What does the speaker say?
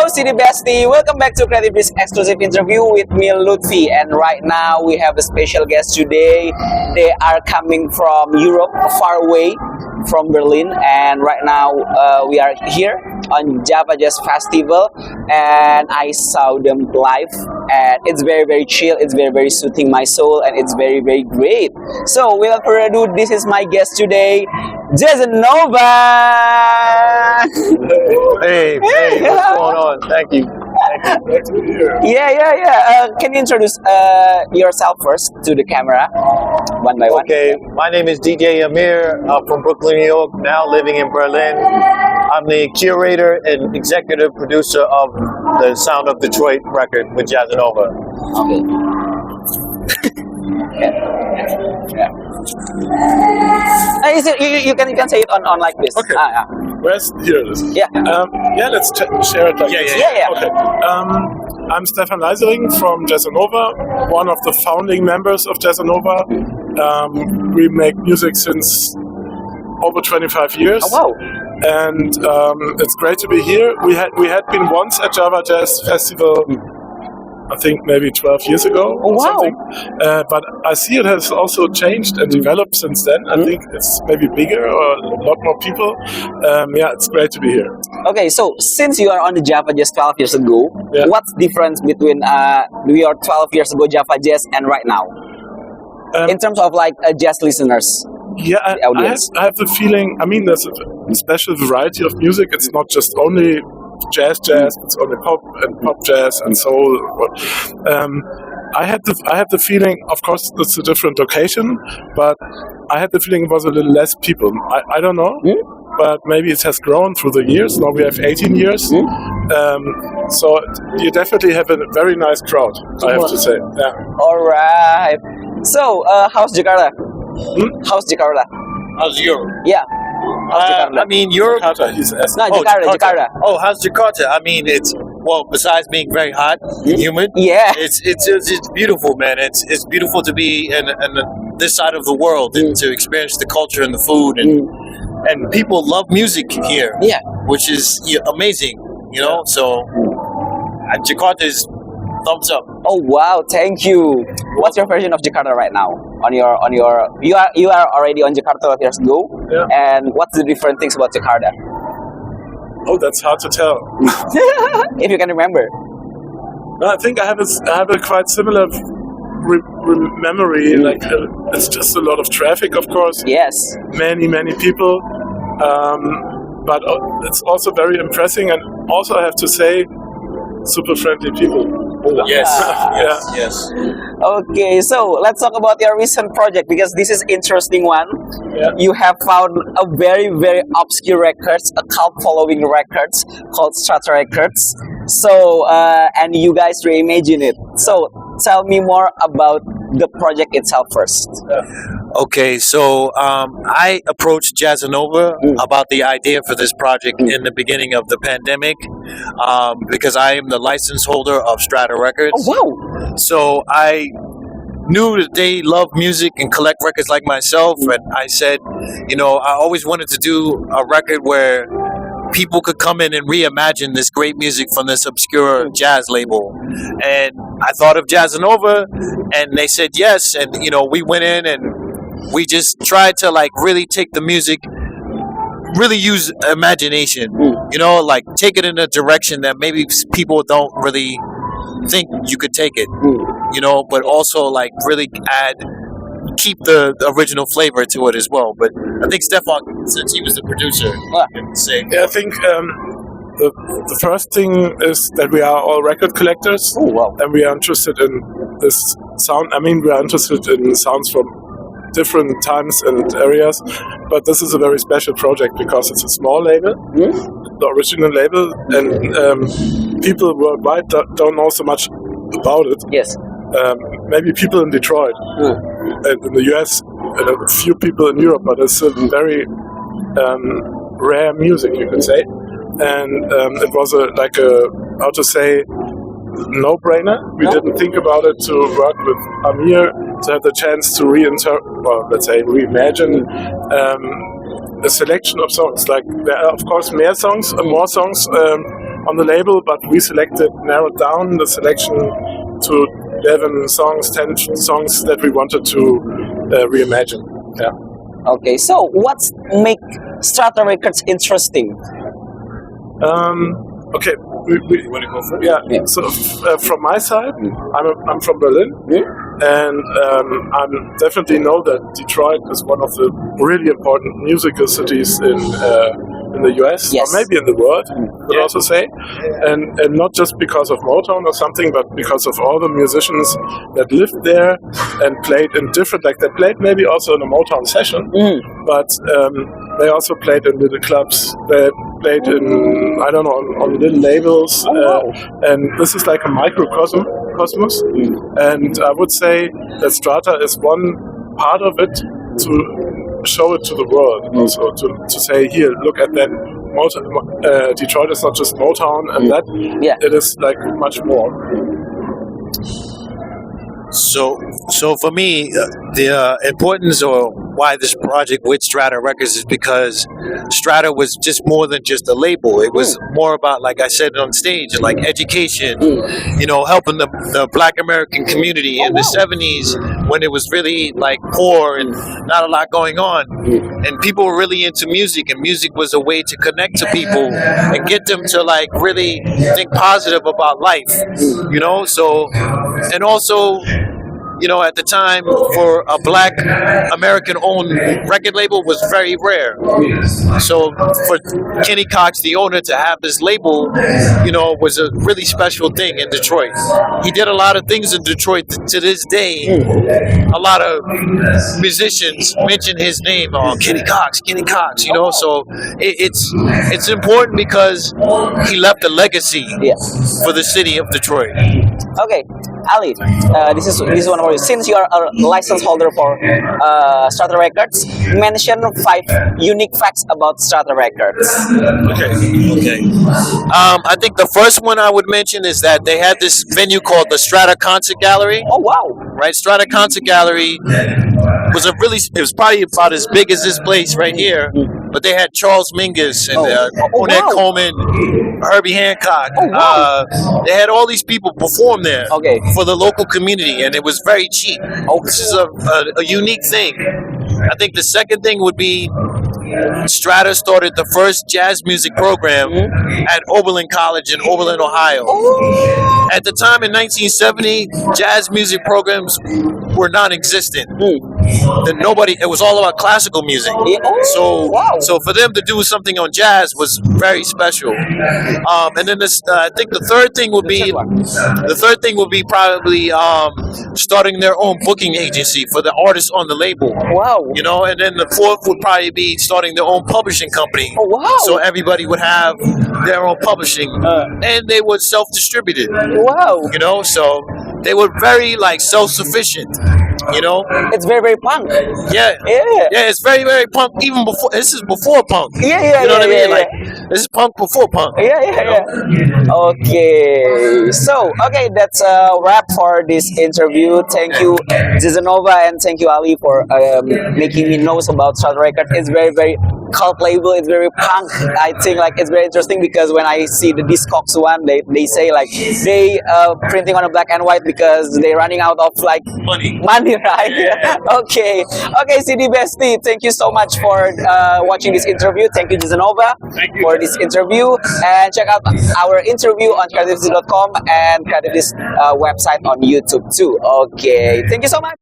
City Bestie, welcome back to CreativeDisc exclusive interview with me, Luthfi. And right now we have a special guest today. They are coming from Europe, far away from Berlin. And right now we are here on Java Jazz Festival. And I saw them live. And it's very, very chill. It's very, very soothing my soul. And it's very, very great. So without further ado, this is my guest today, Jazzanova. Hey, what's going on? Thank you. Yeah. Can you introduce yourself first to the camera, one by one? Okay, my name is DJ Amir. I'm from Brooklyn, New York, now living in Berlin. I'm the curator and executive producer of the Sound of Detroit record with Jazzanova. Okay. Yeah. You can say it on like this. Okay. Yeah. Where's here? Yeah. Let's share it like this. Yeah. Okay. I'm Stefan Leisering from Jazzanova, one of the founding members of Jazzanova. We make music since over 25 years. Oh, wow. And it's great to be here. We had been once at Java Jazz Festival. I think maybe 12 years ago or something. But I see it has also changed and developed since then. I think it's maybe bigger or a lot more people. It's great to be here. Okay, so since you are on the Java Jazz 12 years ago, what's the difference between your 12 years ago Java Jazz and right now? In terms of like jazz listeners? Yeah, I have the feeling, there's a special variety of music. It's not just only jazz, it's only pop and pop jazz and soul. I had the feeling, of course it's a different location, but I had the feeling it was a little less people. I don't know, but maybe it has grown through the years. Now we have 18 years, so you definitely have a very nice crowd, I have to say. Yeah. All right. So how's Jakarta? How's Jakarta? How's Europe? Yeah. Europe. Jakarta. Oh, how's Jakarta? It's besides being very hot, humid. Yeah. It's beautiful, man. It's beautiful to be in this side of the world and to experience the culture and the food and people love music here. Yeah. Which is amazing, So Jakarta is thumbs up. Oh wow, thank you. What's your version of Jakarta right now? You are already on Jakarta 12 years ago, and what's the different things about Jakarta? Oh, that's hard to tell. If you can remember. No, I think I have a quite similar memory. Like it's just a lot of traffic, of course. Yes. Many people, but it's also very impressive, and also I have to say, super friendly people. Yes. Yes. Okay, so let's talk about your recent project because this is interesting one. Yeah. You have found a very, very obscure records, a cult following records called Strata Records. So, and you guys reimagine it. So, tell me more about the project itself first. Okay, so I approached Jazzanova about the idea for this project in the beginning of the pandemic because I am the license holder of Strata Records. Oh, wow. So I knew that they love music and collect records like myself, and I said, I always wanted to do a record where people could come in and reimagine this great music from this obscure jazz label. And I thought of Jazzanova, and they said yes, and we went in and we just tried to really take the music, really use imagination, take it in a direction that maybe people don't really think you could take it, but also really keep the original flavor to it as well. But I think Stefan, since he was the producer, can say. Yeah, I think the first thing is that we are all record collectors, and we are interested in this sound. We are interested in sounds from different times and areas, but this is a very special project because it's a small label, the original label, and people worldwide don't know so much about it. Yes. Maybe people in Detroit and in the US and a few people in Europe, but it's a very rare music, you could say. And it was a no-brainer. We didn't think about it to work with Amir to have the chance to reimagine a selection of songs. Like there are of course more songs on the label, but we narrowed down the selection to 11 songs, 10 songs that we wanted to reimagine. Yeah. Okay, so what's make Strata Records interesting? Okay, You want to go first? yeah. So from my side, I'm from Berlin, and I definitely know that Detroit is one of the really important musical cities in the US, Yes. or maybe in the world, I would also say, and not just because of Motown or something, but because of all the musicians that lived there and played in different, like they played maybe also in a Motown session, but they also played in little clubs. They played in, I don't know, on little labels, and this is like a microcosmos. And I would say that Strata is one part of it to show it to the world, also to say, here, look at that. Detroit is not just Motown, and that it is like much more. So for me, the importance or why this project with Strata Records is because Strata was just more than just a label. It was more about, like I said on stage, like education, you know, helping the Black American community in the 70s when it was really like poor and not a lot going on. And people were really into music, and music was a way to connect to people and get them to like really think positive about life, you know? So, and also, you know, at the time, for a Black American-owned record label was very rare. So for Kenny Cox, the owner, to have this label, you know, was a really special thing in Detroit. He did a lot of things in Detroit to this day. A lot of musicians mention his name, Kenny Cox, you know. So it's important because he left a legacy for the city of Detroit. Okay, Ali, this is one of you. Since you are a license holder for Strata Records, mention 5 unique facts about Strata Records. Okay. I think the first one I would mention is that they had this venue called the Strata Concert Gallery. Oh wow! Right, Strata Concert Gallery was it was probably about as big as this place right here. But they had Charles Mingus and Ornette Coleman, Herbie Hancock. They had all these people perform there for the local community, and it was very cheap. This is a unique thing. I think the second thing would be Strata started the first jazz music program at Oberlin College in Oberlin, Ohio. At the time in 1970, jazz music programs were non-existent. It was all about classical music. So for them to do something on jazz was very special. And then I think the third thing would be probably starting their own booking agency for the artists on the label. Wow. You know, and then the fourth would probably be starting their own publishing company. So everybody would have their own publishing, and they were self-distributed. Wow. You know, so they were very like self-sufficient. You know, it's very, very punk. Yeah, it's very, very punk. Even before, this is before punk. You know what I mean? Like, this is punk before punk. Okay, so that's a wrap for this interview. Thank you, Jazzanova, and thank you, Ali, for making me know about Strata Records. It's very, very cult label. It's very punk. I think like it's very interesting because when I see the Discogs one, they say like they printing on a black and white because they're running out of like money, right? Okay, CD Bestie, thank you so much for watching this interview. Thank you, Jazzanova, for this interview, and check out our interview on CreativeDisc.com and CreativeDisc website on YouTube too. Okay, thank you so much.